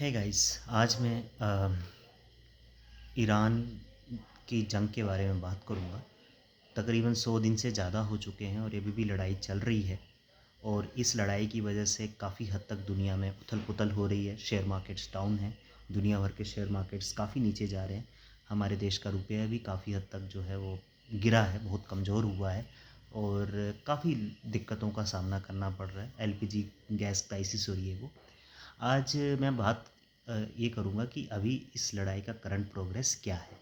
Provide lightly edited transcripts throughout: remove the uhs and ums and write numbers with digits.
है गाइस। आज मैं ईरान की जंग के बारे में बात करूंगा। तकरीबन 100 दिन से ज़्यादा हो चुके हैं और अभी भी लड़ाई चल रही है। और इस लड़ाई की वजह से काफ़ी हद तक दुनिया में उथल-पुथल हो रही है। शेयर मार्केट्स डाउन हैं, दुनिया भर के शेयर मार्केट्स काफ़ी नीचे जा रहे हैं। हमारे देश का रुपया भी काफ़ी हद तक जो है वो गिरा है, बहुत कमज़ोर हुआ है और काफ़ी दिक्कतों का सामना करना पड़ रहा है। एलपीजी गैस क्राइसिस हो रही है वो। आज मैं बात ये करूँगा कि अभी इस लड़ाई का करंट प्रोग्रेस क्या है।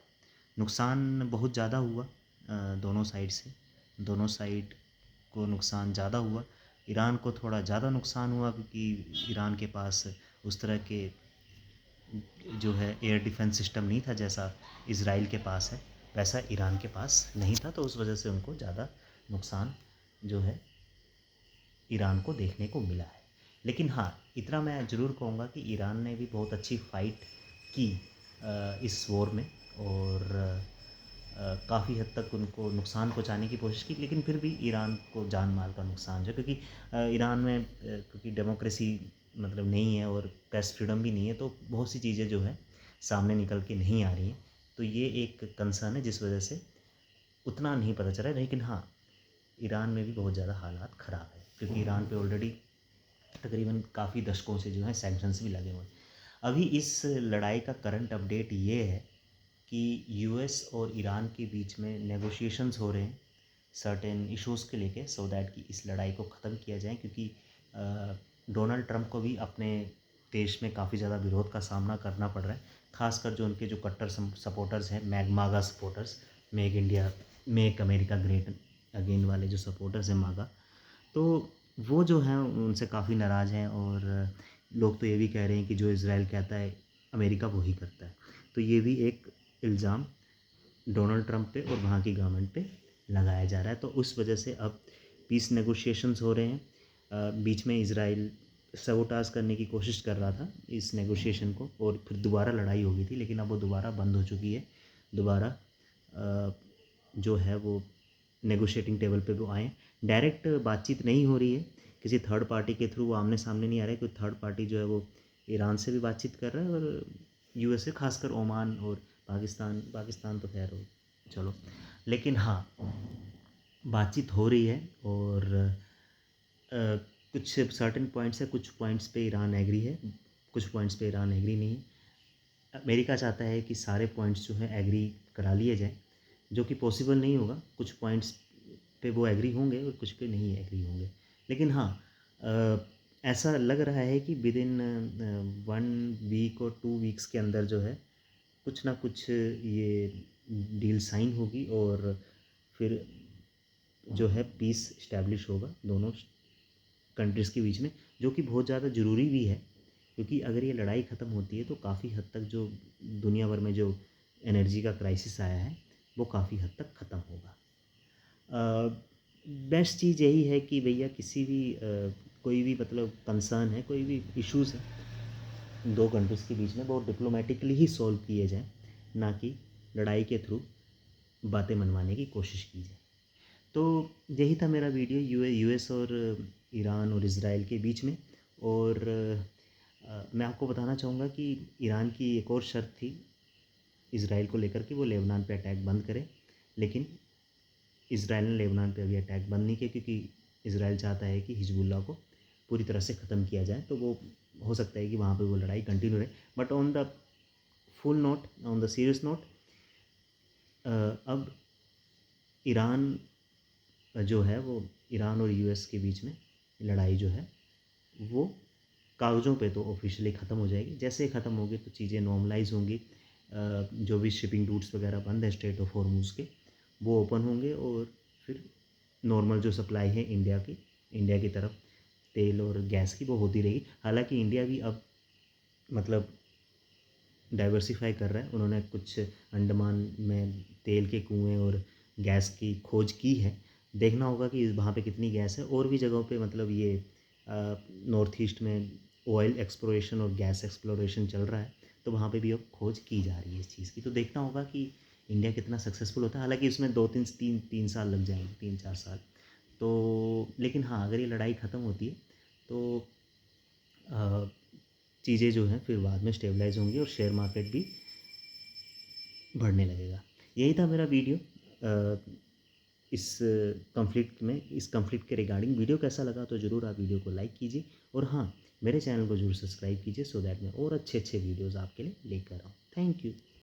नुकसान बहुत ज़्यादा हुआ दोनों साइड से। दोनों साइड को नुकसान ज़्यादा हुआ। ईरान को थोड़ा ज़्यादा नुकसान हुआ क्योंकि ईरान के पास उस तरह के जो है एयर डिफेंस सिस्टम नहीं था जैसा इज़राइल के पास है, वैसा ईरान के पास नहीं था। तो उस वजह से उनको ज़्यादा नुकसान जो है ईरान को देखने को मिला है। लेकिन हाँ, इतना मैं ज़रूर कहूँगा कि ईरान ने भी बहुत अच्छी फ़ाइट की इस वॉर में और काफ़ी हद तक उनको नुकसान पहुँचाने की कोशिश की, लेकिन फिर भी ईरान को जान माल का नुकसान जो, क्योंकि ईरान में क्योंकि डेमोक्रेसी मतलब नहीं है और प्रेस फ्रीडम भी नहीं है, तो बहुत सी चीज़ें जो है सामने निकल के नहीं आ रही हैं। तो ये एक कंसर्न है जिस वजह से उतना नहीं पता चला है। लेकिन हाँ, ईरान में भी बहुत ज़्यादा हालात ख़राब है क्योंकि ईरान पे ऑलरेडी तकरीबन काफ़ी दशकों से जो है सैंक्शंस भी लगे हुए हैं। अभी इस लड़ाई का करंट अपडेट ये है कि यूएस और ईरान के बीच में नेगोशिएशंस हो रहे हैं सर्टेन इश्यूज़ के लेके, सो दैट कि इस लड़ाई को ख़त्म किया जाए, क्योंकि डोनाल्ड ट्रंप को भी अपने देश में काफ़ी ज़्यादा विरोध का सामना करना पड़ रहा है। ख़ासकर जो उनके जो कट्टर सपोर्टर्स हैं, mega supporters, make India make America great again वाले जो सपोर्टर्स हैं मागा, तो वो जो हैं उनसे काफ़ी नाराज़ हैं। और लोग तो ये भी कह रहे हैं कि जो इज़राइल कहता है अमेरिका वही करता है। तो ये भी एक इल्ज़ाम डोनाल्ड ट्रंप पे और वहाँ की गवर्नमेंट पे लगाया जा रहा है। तो उस वजह से अब पीस नेगोशिएशंस हो रहे हैं। बीच में इज़राइल सबोटाज करने की कोशिश कर रहा था इस नेगोशिएशन को और फिर दोबारा लड़ाई हो गई थी, लेकिन अब वो दोबारा बंद हो चुकी है। दोबारा जो है वो नेगोशिएटिंग टेबल पे वो आए। डायरेक्ट बातचीत नहीं हो रही है, किसी थर्ड पार्टी के थ्रू वो आमने सामने नहीं आ रहे। कोई थर्ड पार्टी जो है वो ईरान से भी बातचीत कर रहा है और यूएसए, खासकर ओमान और पाकिस्तान। पाकिस्तान तो खैर हो, चलो, लेकिन हाँ, बातचीत हो रही है। और कुछ सर्टेन पॉइंट्स है, कुछ पॉइंट्स पे ईरान एग्री है, कुछ पॉइंट्स पे ईरान एग्री नहीं है। अमेरिका चाहता है कि सारे पॉइंट्स जो हैं एग्री करा लिए जाएँ, जो कि पॉसिबल नहीं होगा। कुछ पॉइंट्स पे वो एग्री होंगे और कुछ पे नहीं एग्री होंगे। लेकिन हाँ, ऐसा लग रहा है कि विदिन 1 वीक और 2 वीक्स के अंदर जो है कुछ ना कुछ ये डील साइन होगी और फिर जो है पीस इस्टेब्लिश होगा दोनों कंट्रीज़ के बीच में, जो कि बहुत ज़्यादा ज़रूरी भी है। क्योंकि अगर ये लड़ाई ख़त्म होती है तो काफ़ी हद तक जो दुनिया भर में जो एनर्जी का क्राइसिस आया है वो काफ़ी हद तक ख़त्म होगा। बेस्ट चीज़ यही है कि भैया किसी भी कोई भी मतलब कंसर्न है, कोई भी इश्यूज़ है दो कंट्रीज़ के बीच में, वो डिप्लोमेटिकली ही सॉल्व किए जाएँ, ना कि लड़ाई के थ्रू बातें मनवाने की कोशिश की जाए। तो यही था मेरा वीडियो यूएस और ईरान और इज़राइल के बीच में। और मैं आपको बताना चाहूँगा कि ईरान की एक और शर्त थी इज़राइल को लेकर कि वो लेबनान पे अटैक बंद करे, लेकिन इज़राइल ने लेबनान पे अभी अटैक बंद नहीं किया, क्योंकि इज़राइल चाहता है कि हिजबुल्लाह को पूरी तरह से ख़त्म किया जाए। तो वो हो सकता है कि वहाँ पे वो लड़ाई कंटिन्यू रहे। But on the full note, on the serious note, अब ईरान जो है वो ईरान और यूएस के बीच में लड़ाई जो है वो कागज़ों पे तो ऑफिशियली ख़त्म हो जाएगी। जैसे ही ख़त्म होगी तो चीज़ें नॉर्मलाइज़ होंगी। जो भी शिपिंग रूट्स वगैरह बंद है स्ट्रेट ऑफ हॉर्मुज़ के, वो ओपन होंगे और फिर नॉर्मल जो सप्लाई है इंडिया की तरफ तेल और गैस की, वो होती रहेगी। हालांकि इंडिया भी अब मतलब डाइवर्सिफ़ाई कर रहा है। उन्होंने कुछ अंडमान में तेल के कुएँ और गैस की खोज की है। देखना होगा कि वहाँ पे कितनी गैस है। और भी जगहों पे मतलब ये नॉर्थ ईस्ट में ऑयल एक्सप्लोरेशन और गैस एक्सप्लोरेशन चल रहा है, तो वहाँ पे भी अब खोज की जा रही है इस चीज़ की। तो देखना होगा कि इंडिया कितना सक्सेसफुल होता है। हालाँकि इसमें 2-3 साल लग जाएँगे, 3-4 साल। तो लेकिन हाँ, अगर ये लड़ाई ख़त्म होती है तो चीज़ें जो हैं फिर बाद में स्टेबलाइज होंगी और शेयर मार्केट भी बढ़ने लगेगा। यही था मेरा वीडियो इस कॉन्फ्लिक्ट के रिगार्डिंग। वीडियो कैसा लगा तो ज़रूर आप वीडियो को लाइक कीजिए और हाँ, मेरे चैनल को ज़रूर सब्सक्राइब कीजिए सो दैट मैं और अच्छे अच्छे वीडियोज़ आपके लिए लेकर आऊँ। Thank you.